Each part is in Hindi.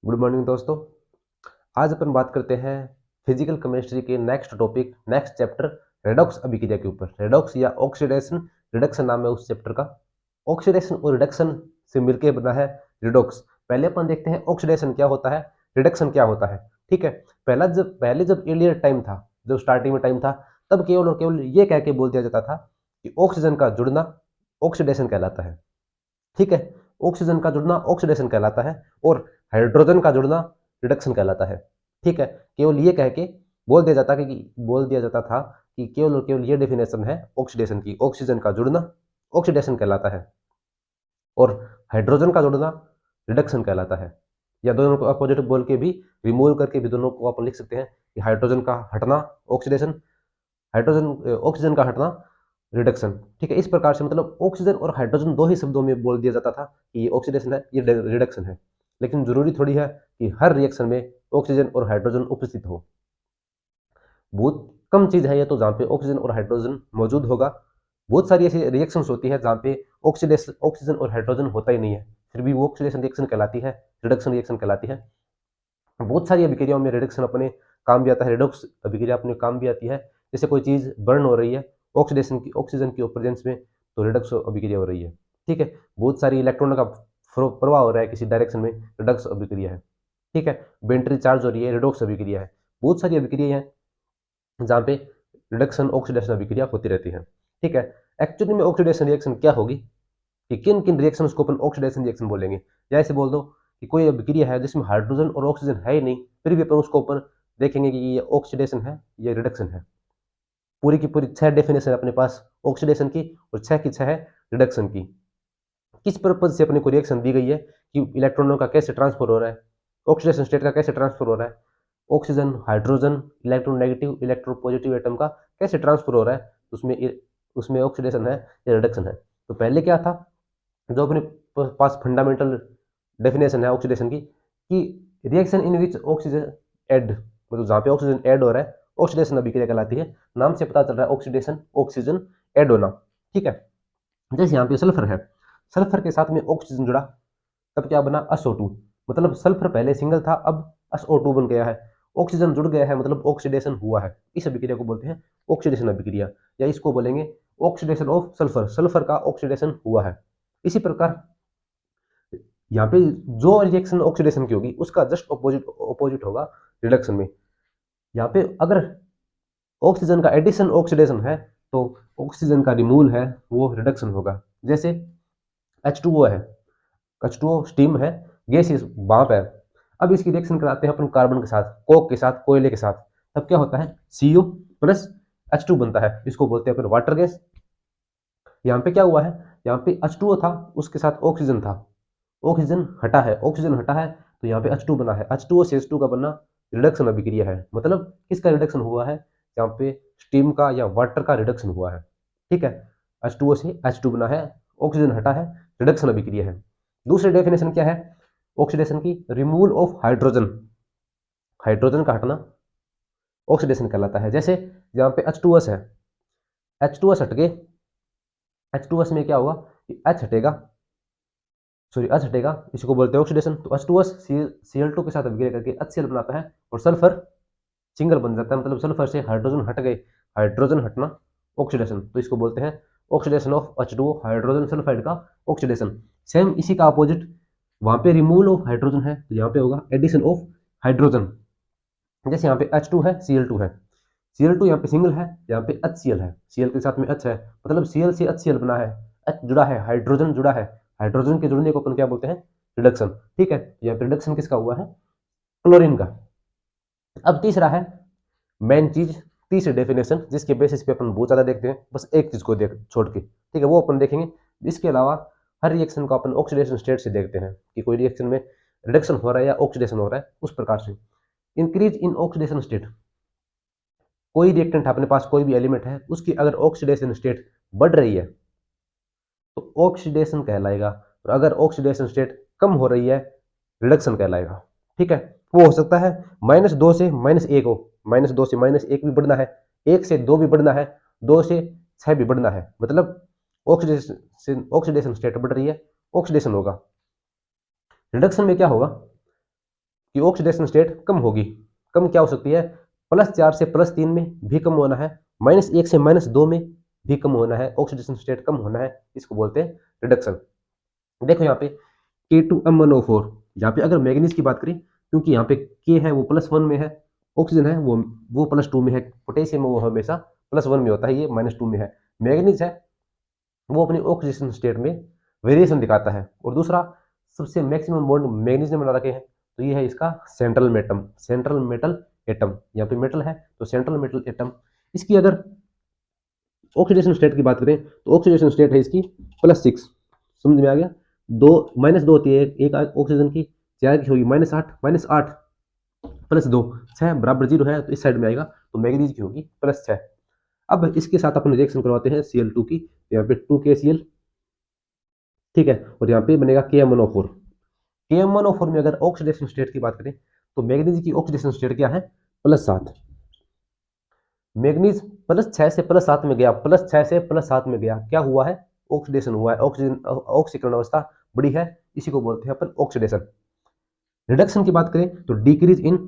गुड मॉर्निंग दोस्तों। आज अपन बात करते हैं फिजिकल केमिस्ट्री के next topic, next chapter redox अभिक्रिया के ऊपर। रेडॉक्स या ऑक्सीडेशन रिडक्शन नाम है उस चैप्टर का। ऑक्सीडेशन और रिडक्शन से मिलकर बना है रिडॉक्स। पहले अपन देखते हैं ऑक्सीडेशन क्या होता है, रिडक्शन क्या होता है। ठीक है। पहले जब एलियर टाइम था, जब स्टार्टिंग में टाइम था, तब केवल और केवल ये कह के बोल दिया जाता था कि ऑक्सीजन का जुड़ना ऑक्सीडेशन कहलाता है। ठीक है। ऑक्सीजन का जुड़ना ऑक्सीडेशन कहलाता है और हाइड्रोजन का जुड़ना रिडक्शन कहलाता है। ठीक है। केवल ये कह के बोल दिया जाता था कि केवल और केवल ये डेफिनेशन है ऑक्सीडेशन की, ऑक्सीजन का जुड़ना ऑक्सीडेशन कहलाता है और हाइड्रोजन का जुड़ना रिडक्शन कहलाता है। या दोनों को अपोजिट बोल के भी, रिमूव करके भी दोनों को अपन लिख सकते हैं कि हाइड्रोजन का हटना ऑक्सीडेशन, हाइड्रोजन ऑक्सीजन का हटना रिडक्शन। ठीक है। इस प्रकार से मतलब ऑक्सीजन और हाइड्रोजन दो ही शब्दों में बोल दिया जाता था कि ये ऑक्सीडेशन है, ये रिडक्शन है। लेकिन जरूरी थोड़ी है कि हर रिएक्शन में ऑक्सीजन और हाइड्रोजन उपस्थित हो। बहुत कम चीज है ये तो जहाँ पे ऑक्सीजन और हाइड्रोजन मौजूद होगा। बहुत सारी ऐसी रिएक्शंस होती है जहाँ पे ऑक्सीडेशन ऑक्सीजन और हाइड्रोजन होता ही नहीं है, फिर भी वो ऑक्सीडेशन रिएक्शन कहलाती है, रिडक्शन रिएक्शन कहलाती है। बहुत सारी अभिक्रियाओं में रिडक्शन अपने काम भी आता है, रिडॉक्स अभिक्रिया अपने काम भी आती है। जैसे कोई चीज बर्न हो रही है ऑक्सीजन की प्रेजेंस में, तो रिडक्स अभिक्रिया हो रही है। ठीक है। बहुत सारी इलेक्ट्रॉनों का प्रवाह हो रहा है किसी डायरेक्शन में, रिडक्स अभिक्रिया है। ठीक है। बैटरी चार्ज हो रही है, रिडॉक्स अभिक्रिया है। बहुत सारी अभिक्रिया हैं जहाँ पे रिडक्शन ऑक्सीडेशन अभिक्रिया होती रहती है। ठीक है। एक्चुअली में ऑक्सीडेशन रिएक्शन क्या होगी, कि किन किन रिएक्शंस को अपन ऑक्सीडेशन रिएक्शन बोलेंगे। या ऐसे बोल दो कि कोई अभिक्रिया है जिसमें हाइड्रोजन और ऑक्सीजन है ही नहीं, फिर भी अपन उसको ऊपर देखेंगे कि ये ऑक्सीडेशन है, ये रिडक्शन है। पूरी की पूरी 6 डेफिनेशन है अपने पास ऑक्सीडेशन की और 6 की 6 है रिडक्शन की। किस पर्पज से अपने को रिएक्शन दी गई है कि इलेक्ट्रॉनों का कैसे ट्रांसफर हो रहा है, ऑक्सीडेशन स्टेट का कैसे ट्रांसफर हो रहा है, oxygen hydrogen electronegative electro positive atom का कैसे ट्रांसफर हो रहा है, उसमें उसमें ऑक्सीडेशन है या रिडक्शन है। तो पहले क्या था, जो अपने पास फंडामेंटल डेफिनेशन है ऑक्सीडेशन की, कि reaction in which oxygen add, मतलब जहाँ पे ऑक्सीजन ऐड हो रहा है ऑक्सीडेशन अभिक्रिया कहलाती है। नाम से पता चल रहा है ऑक्सीडेशन, ऑक्सीजन ऐड होना। ठीक है। जैसे यहाँ पे सल्फर है, सल्फर के साथ में ऑक्सीजन जुड़ा, तब क्या बना SO2। मतलब सल्फर पहले सिंगल था, अब SO2 बन गया है, ऑक्सीजन जुड़ गया है, मतलब ऑक्सीडेशन हुआ है। इस अभिक्रिया को बोलते हैं ऑक्सीडेशन अभिक्रिया, या इसको बोलेंगे ऑक्सीडेशन ऑफ सल्फर, सल्फर का ऑक्सीडेशन हुआ है। इसी प्रकार यहाँ पे जो रिएक्शन ऑक्सीडेशन की होगी उसका जस्ट ऑपोजिट ऑपोजिट होगा रिडक्शन में। यहाँ पे अगर ऑक्सीजन का एडिशन ऑक्सीडेशन है, तो ऑक्सीजन का रिमूवल है वो रिडक्शन होगा। जैसे H2O है, H2O स्टीम है, गैसियस भाप है। अब इसकी रिएक्शन कराते हैं अपन कार्बन के साथ, कोक के साथ, कोयले के साथ, तब क्या होता है CO प्लस H2 बनता है, इसको बोलते हैं अपन वाटर गैस। यहाँ पे क्या हुआ है, यहाँ पे H2O था, उसके साथ ऑक्सीजन था, ऑक्सीजन हटा है, ऑक्सीजन हटा है, तो यहाँ पे H2 बना है, H2O से H2 का बनना रिडक्शन अभिक्रिया है। मतलब किसका रिडक्शन हुआ है, यहाँ पे स्टीम का या वाटर का रिडक्शन हुआ है। ठीक है। H2O से H2 बना है, ऑक्सीजन हटा है, रिडक्शन अभिक्रिया है। दूसरी डेफिनेशन क्या है ऑक्सीडेशन की, रिमूवल ऑफ हाइड्रोजन, हाइड्रोजन का हटना ऑक्सीडेशन कहलाता है। जैसे यहाँ पे H2S है, H2S हट गए, H2S में क्या होगा कि H हटेगा, सॉरी H हटेगा, इसको बोलते हैं ऑक्सीडेशन। तो H2S Cl2 के साथ अभिक्रिया करके HCl बनाता है और सल्फर सिंगल बन जाता है, मतलब सल्फर से हाइड्रोजन हट गए, हाइड्रोजन हटना ऑक्सीडेशन, तो इसको बोलते हैं oxidation of H2O, hydrogen sulphide का ऑक्सीडेशन। सेम इसी का अपोजिट, वहां पे रिमूवल ऑफ हाइड्रोजन है तो यहाँ पे होगा एडिशन ऑफ हाइड्रोजन। जैसे यहाँ पे H2 है, Cl2 है, Cl2 यहाँ पे सिंगल है, यहाँ पे HCl है, Cl के साथ में H है, मतलब Cl से HCl बना है, H जुड़ा है, हाइड्रोजन जुड़ा है, हाइड्रोजन के जुड़ने को अपन क्या बोलते हैं रिडक्शन। ठीक है। यहाँ पे रिडक्शन किसका हुआ है, क्लोरीन का। अब तीसरा है मेन चीज, तीसरी डेफिनेशन जिसके बेसिस पे अपन बहुत ज्यादा देखते हैं, बस एक चीज को देख छोड़ के, ठीक है, वो अपन देखेंगे। इसके अलावा हर रिएक्शन को अपन ऑक्सीडेशन स्टेट से देखते हैं कि कोई रिएक्शन में रिडक्शन हो रहा है या ऑक्सीडेशन हो रहा है, उस प्रकार से। इंक्रीज इन ऑक्सीडेशन स्टेट, कोई रिएक्टेंट अपने पास, कोई भी एलिमेंट है, उसकी अगर ऑक्सीडेशन स्टेट बढ़ रही है तो ऑक्सीडेशन कहलाएगा, और अगर ऑक्सीडेशन स्टेट कम हो रही है रिडक्शन कहलाएगा। ठीक है। वो हो सकता है -2 से -1 हो, -2 से -1 भी बढ़ना है, 1 से 2 भी बढ़ना है, 2 से 6 भी बढ़ना है, मतलब ऑक्सीडेशन स्टेट बढ़ रही है, ऑक्सीडेशन होगा। रिडक्शन में क्या होगा, कि ऑक्सीडेशन स्टेट कम होगी। कम क्या हो सकती है, +4 से +3 में भी कम होना है, -1 से -2 में भी कम होना है, ऑक्सीडेशन स्टेट कम होना है, इसको बोलते हैं रिडक्शन। देखो यहाँ पे K2M1O4, यहाँ पे अगर मैग्नीज की बात करें, क्योंकि यहाँ पे K है वो +1 में है, ऑक्सीजन है वो +2 में है, पोटेशियम वो हमेशा +1 में होता है, ये -2 में है। मैग्नीज है वो अपनी ऑक्सीडेशन स्टेट में वेरिएशन दिखाता है। और दूसरा सबसे मैक्सिमम बॉन्ड मैग्नीज ने बना रखे हैं, तो ये है इसका सेंट्रल मेटल एटम। यहाँ पे मेटल है तो सेंट्रल मेटल एटम। इसकी अगर ऑक्सीडेशन स्टेट की बात करें तो ऑक्सीडेशन स्टेट है इसकी +6, समझ में आ गया। दो -2 होती है एक ऑक्सीजन की, 4 की होगी -8 +2 6 बराबर 0 है, तो इस साइड में आएगा, तो मैग्नीज की होगी +6। अब इसके साथ अपन रिएक्शन करवाते हैं Cl2 की, यहाँ पे 2KCl, ठीक है, और यहाँ पे बनेगा KMnO4। KMnO4 में अगर ऑक्सीडेशन स्टेट की बात करें तो मैग्नीज की ऑक्सीडेशन स्टेट क्या है, +7। मैग्नीज +6 से +7 में गया, +6 से +7 में गया, क्या हुआ है, ऑक्सीडेशन हुआ है, ऑक्सीकरण अवस्था बढ़ी है, इसी को बोलते हैं अपन ऑक्सीडेशन। रिडक्शन की बात करें तो डिक्रीज इन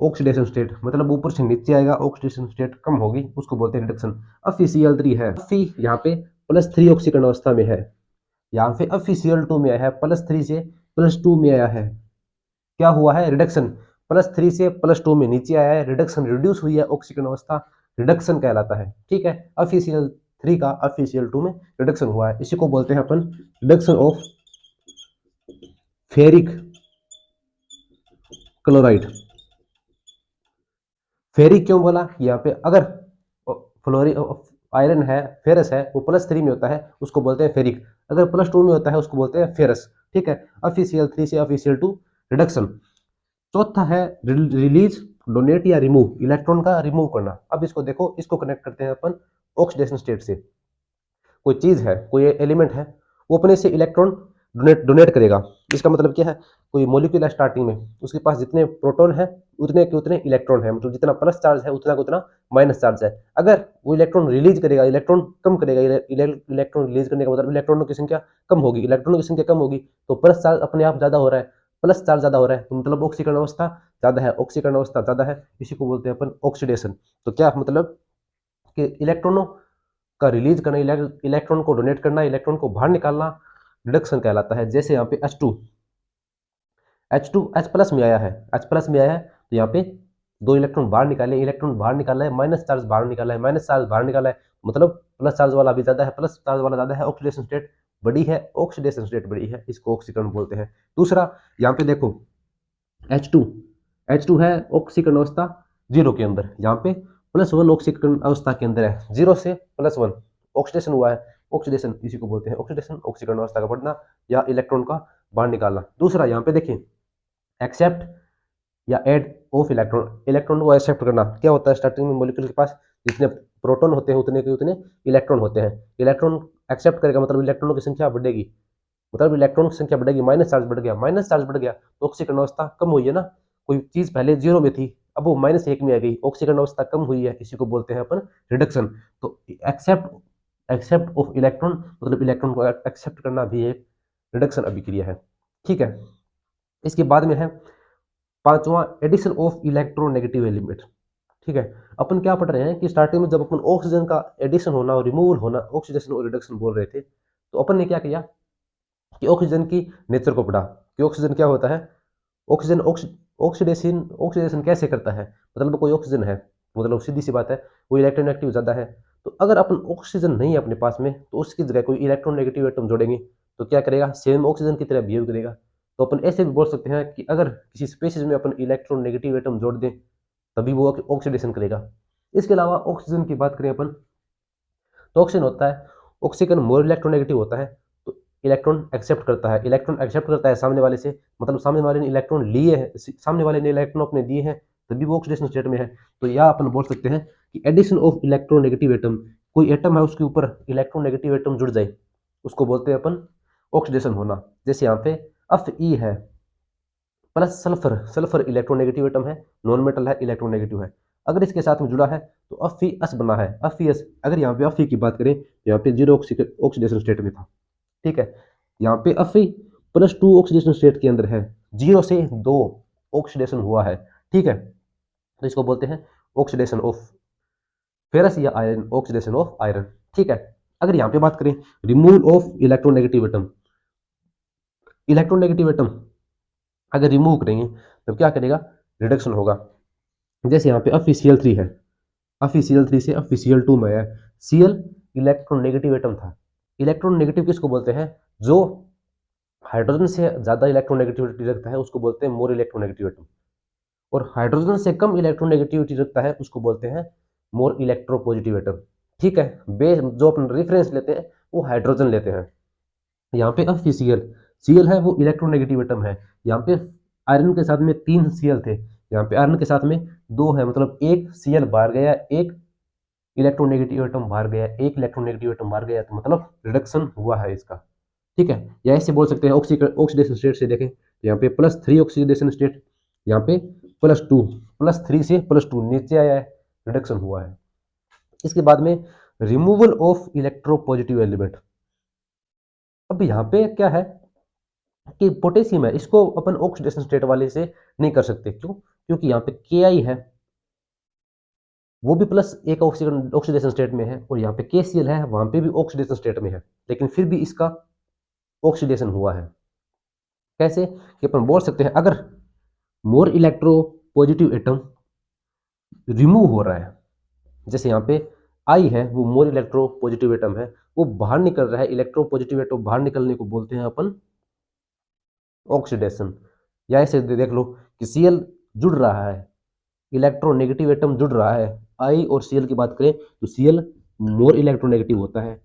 ऑक्सीडेशन स्टेट, मतलब ऊपर से नीचे आएगा, ऑक्सीडेशन स्टेट कम होगी, उसको बोलते हैं रिडक्शन। अब Cl3 है, फी यहाँ पे +3 ऑक्सीकरण अवस्था में है, यहाँ पे अब Cl2 में आया है, +3 से +2 में आया है, क्या हुआ है, रिडक्शन। +3 से +2 में नीचे आया है, रिडक्शन, रिड्यूस हुई है ऑक्सीकरण अवस्था, रिडक्शन कहलाता है, ठीक है। अब Cl3 का अब Cl2 में रिडक्शन हुआ है, इसी को बोलते हैं अपन reduction of ferric chloride. Ferric क्यों बोला, यहाँ पे अगर फ्लोरी आयरन है, फेरस है, वो +3 में होता है, उसको बोलते हैं फेरिक, अगर +2 में होता है उसको बोलते हैं फेरस, ठीक है। Cl3 से Cl2 रिडक्शन। चौथा है रिलीज, डोनेट या रिमूव, इलेक्ट्रॉन का रिमूव करना। अब इसको देखो, इसको कनेक्ट करते हैं अपन ऑक्सीडेशन स्टेट से। कोई चीज है, कोई एलिमेंट है, वो अपने से इलेक्ट्रॉन डोनेट करेगा, इसका मतलब क्या है, कोई मॉलिक्यूल है स्टार्टिंग में, उसके पास जितने प्रोटॉन है उतने के उतने इलेक्ट्रॉन है, मतलब जितना प्लस चार्ज है उतना का उतना माइनस चार्ज है। अगर वो इलेक्ट्रॉन रिलीज करेगा, इलेक्ट्रॉन कम करेगा, इलेक्ट्रॉन रिलीज करने का मतलब इलेक्ट्रॉनों की संख्या कम होगी, इलेक्ट्रॉनों की संख्या कम होगी तो प्लस चार्ज अपने आप ज्यादा हो रहा है, प्लस चार्ज ज्यादा हो रहा है, तो मतलब ऑक्सीकरण अवस्था ज्यादा है, ऑक्सीकरण अवस्था ज्यादा है, इसी को बोलते हैं अपन ऑक्सीडेशन। तो क्या मतलब कि इलेक्ट्रॉनों का रिलीज करना, इलेक्ट्रॉन को डोनेट करना, इलेक्ट्रॉन को बाहर निकालना रिडक्शन कहलाता है। जैसे यहाँ पे H2 H में आया है, H+ में आया है, तो यहाँ पे 2 इलेक्ट्रॉन बाहर निकाले, इलेक्ट्रॉन बाहर निकाला है, माइनस चार्ज बाहर निकाला है, माइनस चार्ज बाहर निकाला है, मतलब प्लस चार्ज वाला भी ज्यादा है, प्लस चार्ज वाला ज्यादा है, ऑक्सीडेशन स्टेट बड़ी है, ऑक्सीडेशन स्टेट बड़ी है, इसको ऑक्सीकरण बोलते हैं। दूसरा यहाँ पे देखो H2 H2 है ऑक्सीकरण अवस्था 0 के अंदर, यहाँ पे +1 ऑक्सीकरण अवस्था के अंदर है, 0 से +1 ऑक्सीडेशन हुआ है, ऑक्सीडेशन इसी को बोलते हैं ऑक्सीडेशन, ऑक्सीकरण अवस्था का बढ़ना या इलेक्ट्रॉन का बाहर निकालना। दूसरा यहाँ पे देखिए एक्सेप्ट या ऐड ऑफ इलेक्ट्रॉन, इलेक्ट्रॉन को एक्सेप्ट करना, क्या होता है, स्टार्टिंग में मॉलिक्यूल के पास जितने प्रोटॉन होते हैं उतने के उतने इलेक्ट्रॉन होते हैं, इलेक्ट्रॉन एक्सेप्ट करेगा मतलब इलेक्ट्रॉनों की संख्या बढ़ेगी, मतलब इलेक्ट्रॉन की संख्या बढ़ेगी, माइनस चार्ज बढ़ गया, माइनस चार्ज बढ़ गया तो ऑक्सीकरण अवस्था कम हुई है ना, कोई चीज पहले 0 में थी अब वो -1 में आ गई, ऑक्सीकरण अवस्था कम हुई है, इसी को बोलते हैं अपन रिडक्शन। तो एक्सेप्ट ऑफ इलेक्ट्रॉन मतलब इलेक्ट्रॉन को एक्सेप्ट करना भी एक रिडक्शन अभिक्रिया है, ठीक है। इसके बाद में है पांचवा एडिशन ऑफ इलेक्ट्रोनेगेटिव एलिमेंट, ठीक है। अपन क्या पढ़ रहे हैं कि स्टार्टिंग में जब अपन ऑक्सीजन का एडिशन होना और रिमूवल होना, ऑक्सीडेशन और रिडक्शन बोल रहे थे, तो अपन ने क्या किया कि ऑक्सीजन की नेचर को पढ़ा कि ऑक्सीजन क्या होता है, ऑक्सीजन ऑक्सीडेशन ऑक्सीडेशन कैसे करता है, मतलब कोई ऑक्सीजन है, मतलब सीधी सी बात है वो इलेक्ट्रोनेगेटिव ज़्यादा है, तो अगर अपन ऑक्सीजन नहीं है अपने पास में तो उसकी जगह कोई इलेक्ट्रोनेगेटिव एटम जोड़ेंगे तो क्या करेगा, सेम ऑक्सीजन की तरह बिहेव करेगा। तो अपन ऐसे भी बोल सकते हैं कि अगर किसी स्पेसीज में अपन इलेक्ट्रोनेगेटिव एटम जोड़ दें तभी वो ऑक्सीडेशन करेगा। इसके अलावा ऑक्सीजन की बात करें अपन तो ऑक्सीजन होता है, ऑक्सीजन मोर इलेक्ट्रोनेगेटिव होता है, तो इलेक्ट्रॉन एक्सेप्ट करता है, इलेक्ट्रॉन एक्सेप्ट करता है सामने वाले से, मतलब सामने वाले ने इलेक्ट्रॉन लिए हैं, सामने वाले ने इलेक्ट्रॉन अपने दिए हैं तभी वो ऑक्सीडेशन स्टेट में है। तो या अपन बोल सकते हैं कि एडिशन ऑफ इलेक्ट्रोनेगेटिव एटम, कोई एटम है उसके ऊपर इलेक्ट्रोनेगेटिव एटम जुड़ जाए उसको बोलते हैं अपन ऑक्सीडेशन होना। जैसे यहाँ पे Fe है plus sulphur, sulphur electronegative atom है, नॉन मेटल है, इलेक्ट्रोनेगेटिव है, अगर इसके साथ में जुड़ा है तो Fe बना है, Fe अगर यहाँ पे Fe की बात करें तो यहाँ पे 0 ऑक्सीडेशन स्टेट में था, ठीक है। यहाँ पे Fe +2 ऑक्सीडेशन स्टेट के अंदर है, 0 से 2 ऑक्सीडेशन हुआ है, ठीक है। तो इसको बोलते हैं ऑक्सीडेशन ऑफ फेरस या आयरन, ऑक्सीडेशन ऑफ आयरन, ठीक है। अगर यहाँ पे बात करें removal of electronegative atom, electronegative atom अगर रिमूव करेंगे तो क्या करेगा, रिडक्शन होगा। जैसे यहाँ पे FeCl3 है, FeCl3 से FeCl2 में है, Cl इलेक्ट्रोनेगेटिव एटम था। इलेक्ट्रोनेगेटिव किसको बोलते हैं, जो हाइड्रोजन से ज्यादा इलेक्ट्रोनेगेटिविटी रखता है उसको बोलते हैं मोर इलेक्ट्रोनेगेटिव एटम, और हाइड्रोजन से कम इलेक्ट्रोनेगेटिविटी रखता है उसको बोलते हैं मोर इलेक्ट्रोपॉजिटिव एटम, ठीक है। बेस जो अपन रेफरेंस लेते हैं वो हाइड्रोजन लेते हैं। यहाँ पे FeCl, Cl है वो इलेक्ट्रोनेगेटिव एटम है। यहाँ पे आयरन के साथ में 3 Cl थे, यहाँ पे आयरन के साथ में 2 है, मतलब एक Cl बाहर गया, एक इलेक्ट्रोनेगेटिव एटम बाहर गया, एक इलेक्ट्रोनेगेटिव एटम बाहर गया, तो मतलब रिडक्शन हुआ है इसका, ठीक है। या ऐसे बोल सकते हैं ऑक्सीडेशन स्टेट से देखें तो यहाँ पे +3 ऑक्सीडेशन स्टेट, यहाँ पे +2, +3 से +2 नीचे आया है, रिडक्शन हुआ है। इसके बाद में रिमूवल ऑफ इलेक्ट्रोपॉजिटिव एलिमेंट। अब यहाँ पे क्या है कि पोटेशियम है, इसको अपन ऑक्सीडेशन स्टेट वाले से नहीं कर सकते, क्यों, क्योंकि यहाँ पे Ki है वो भी +1 ऑक्सीडेशन स्टेट में है, और यहाँ पे KCl है वहां पे भी ऑक्सीडेशन स्टेट में है, लेकिन फिर भी इसका ऑक्सीडेशन हुआ है। कैसे कि अपन बोल सकते हैं अगर मोर इलेक्ट्रो पॉजिटिव एटम रिमूव हो रहा है, जैसे यहाँ पे I है वो मोर इलेक्ट्रो पॉजिटिव एटम है, वो बाहर निकल रहा है, इलेक्ट्रो पॉजिटिव एटम बाहर निकलने को बोलते हैं अपन ऑक्सीडेशन। या ऐसे देख लो कि Cl जुड़ रहा है, इलेक्ट्रोनेगेटिव एटम जुड़ रहा है, I और Cl की बात करें तो Cl मोर इलेक्ट्रोनेगेटिव होता है,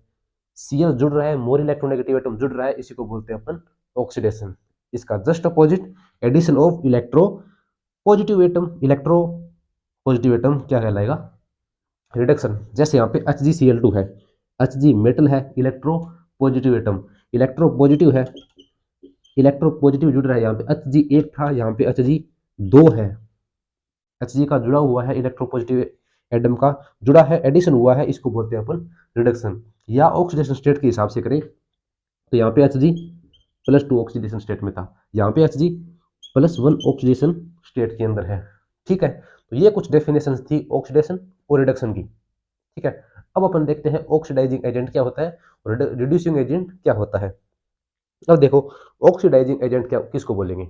Cl जुड़ रहा है, मोर इलेक्ट्रोनेगेटिव एटम जुड़ रहा है, इसी को बोलते हैं अपन ऑक्सीडेशन। इसका just opposite addition of electropositive atom, electropositive atom क्या कहलाएगा, रिडक्शन। जैसे यहाँ पे HgCl2 है, Hg मेटल है, electropositive atom, electropositive है, इलेक्ट्रो पॉजिटिव जुड़ रहा है, यहाँ पे Hg 1 था, यहाँ पे Hg 2 है, Hg का जुड़ा हुआ है, इलेक्ट्रो पॉजिटिव एटम का जुड़ा है, एडिशन हुआ है, इसको बोलते हैं अपन रिडक्शन। या ऑक्सीडेशन स्टेट के हिसाब से करें तो यहाँ पे Hg +2 ऑक्सीडेशन स्टेट में था, यहाँ पे Hg +1 ऑक्सीडेशन स्टेट के अंदर है, ठीक है। तो ये कुछ डेफिनेशन थी ऑक्सीडेशन और रिडक्शन की, ठीक है। अब अपन देखते हैं ऑक्सीडाइजिंग एजेंट क्या होता है और रिड्यूसिंग एजेंट क्या होता है। अब देखो ऑक्सीडाइजिंग एजेंट क्या किसको बोलेंगे,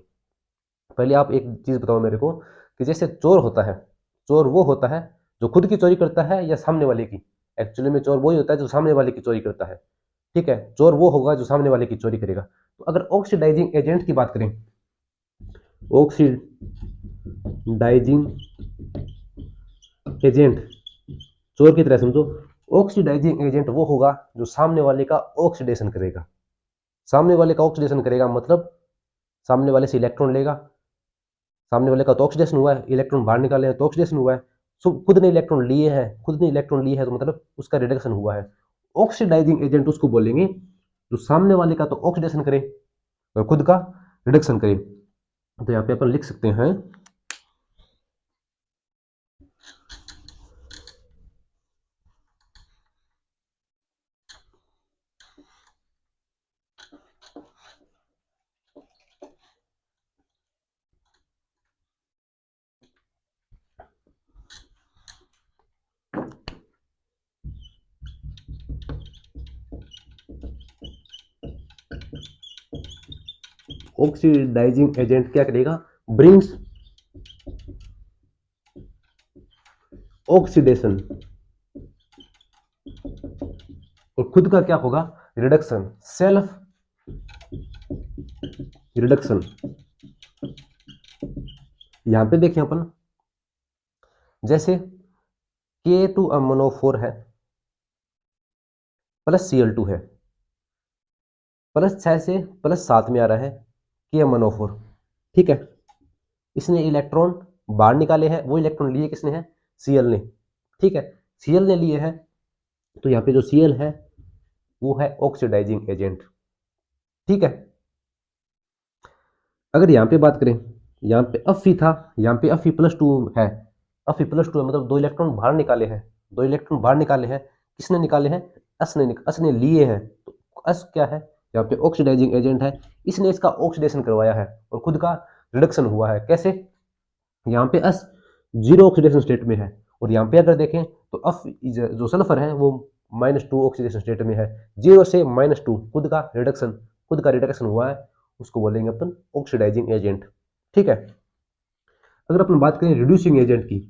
पहले आप एक चीज बताओ मेरे को कि जैसे चोर होता है, चोर वो होता है जो खुद की चोरी करता है या सामने वाले की, एक्चुअली में चोर वही होता है जो सामने वाले की चोरी करता है, ठीक है। चोर वो होगा जो सामने वाले की चोरी करेगा। तो अगर ऑक्सीडाइजिंग एजेंट की बात करें, ऑक्सीडाइजिंग एजेंट चोर की तरह समझो, ऑक्सीडाइजिंग एजेंट वो होगा जो सामने वाले का ऑक्सीडेशन करेगा, सामने वाले का ऑक्सीडेशन करेगा मतलब सामने वाले से इलेक्ट्रॉन लेगा, सामने वाले का तो ऑक्सीडेशन हुआ है, इलेक्ट्रॉन बाहर निकाले हैं तो ऑक्सीडेशन हुआ है, खुद ने इलेक्ट्रॉन लिए हैं, खुद ने इलेक्ट्रॉन लिए हैं तो मतलब उसका रिडक्शन हुआ है। ऑक्सीडाइजिंग एजेंट उसको बोलेंगे जो सामने वाले का तो ऑक्सीडेशन करे और खुद का रिडक्शन करे। तो यहाँ पे अपन लिख सकते हैं ऑक्सीडाइजिंग एजेंट क्या करेगा, ब्रिंग्स ऑक्सीडेशन, और खुद का क्या होगा, रिडक्शन, सेल्फ रिडक्शन। यहां पे देखें अपन जैसे K2MnO4 है +Cl2 है, +6 से +7 में आ रहा है KMnO4, ठीक है। इसने इलेक्ट्रॉन बाहर निकाले हैं, वो इलेक्ट्रॉन लिए किसने हैं, Cl ने, ठीक है। Cl ने लिए हैं तो यहाँ पे जो Cl है वो है ऑक्सीडाइजिंग एजेंट, ठीक है। अगर यहाँ पे बात करें, यहाँ पे Fe था, यहाँ पे Fe+2 है, Fe+2 है मतलब 2 इलेक्ट्रॉन बाहर निकाले हैं, 2 इलेक्ट्रॉन बाहर निकाले हैं, किसने निकाले हैं, S ने लिए हैं, तो S क्या है, यहाँ पे ऑक्सीडाइजिंग एजेंट है, इसने इसका ऑक्सीडेशन करवाया है और खुद का रिडक्शन हुआ है, कैसे, यहाँ पे S जीरो ऑक्सीडेशन स्टेट में है, और यहाँ पे अगर देखें तो F जो सल्फर है वो -2 ऑक्सीडेशन स्टेट में है। 0 से -2 खुद का रिडक्शन हुआ है, उसको बोलेंगे अपन ऑक्सीडाइजिंग एजेंट। ठीक है। अगर अपन बात करें रिड्यूसिंग एजेंट की,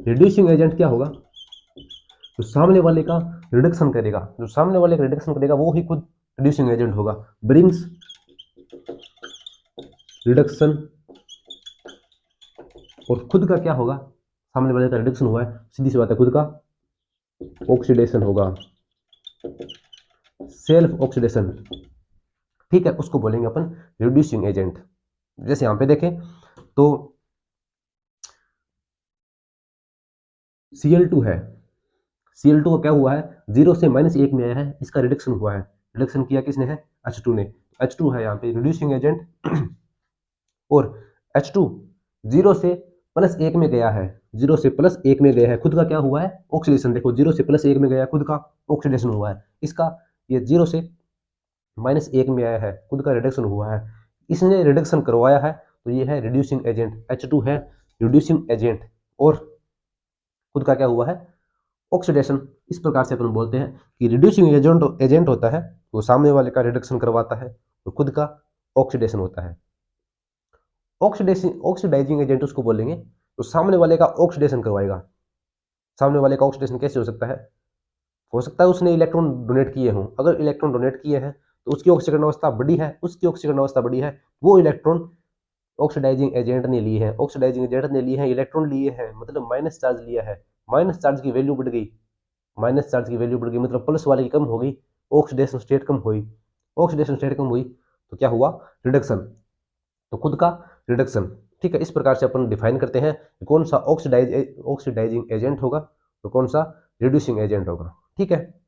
रिड्यूसिंग एजेंट क्या होगा? जो सामने वाले का रिडक्शन करेगा, वो ही खुद रिड्यूसिंग एजेंट होगा। ब्रिंग्स रिडक्शन, और खुद का क्या होगा? सामने वाले का रिडक्शन हुआ है, सीधी सी बात है, खुद का ऑक्सीडेशन होगा, सेल्फ ऑक्सीडेशन। ठीक है, उसको बोलेंगे अपन रिड्यूसिंग एजेंट। जैसे यहां पे देखें तो Cl2 है, Cl2 का क्या हुआ है? 0 से -1 में आया है, इसका रिडक्शन हुआ है। रिडक्शन किया किसने है? H2 ने। H2 है यहाँ पे रिड्यूसिंग एजेंट। और H2 0 से +1 में गया है, 0 से +1 में गया है, खुद का क्या हुआ है? ऑक्सीडेशन। देखो 0 से +1 में गया, खुद का ऑक्सीडेशन हुआ है। इसका ये 0 से -1 में आया है, खुद का रिडक्शन हुआ है, इसने रिडक्शन करवाया है, तो ये है रिड्यूसिंग एजेंट। H2 है रिड्यूसिंग एजेंट, और खुद का क्या हुआ है? ऑक्सीडेशन। इस प्रकार से अपन बोलते हैं कि रिड्यूसिंग एजेंट होता है वो सामने वाले का रिडक्शन करवाता है, और खुद का ऑक्सीडेशन होता है। ऑक्सीडाइजिंग एजेंट उसको बोलेंगे तो सामने वाले का ऑक्सीडेशन करवाएगा। सामने वाले का ऑक्सीडेशन कैसे हो सकता है? हो सकता है उसने इलेक्ट्रॉन डोनेट किए हों, अगर इलेक्ट्रॉन डोनेट किए हैं तो उसकी ऑक्सीकरण अवस्था बड़ी है, वो इलेक्ट्रॉन ऑक्सीडाइजिंग एजेंट ने लिए हैं, इलेक्ट्रॉन लिए हैं, मतलब माइनस चार्ज लिया है, माइनस चार्ज की वैल्यू बढ़ गई, मतलब प्लस वाले की कम हो गई, ऑक्सीडेशन स्टेट कम हुई, तो क्या हुआ? रिडक्शन। तो खुद का रिडक्शन। ठीक है, इस प्रकार से अपन डिफाइन करते हैं कि कौन सा ऑक्सीडाइजिंग एजेंट होगा तो कौन सा रिड्यूसिंग एजेंट होगा। ठीक है।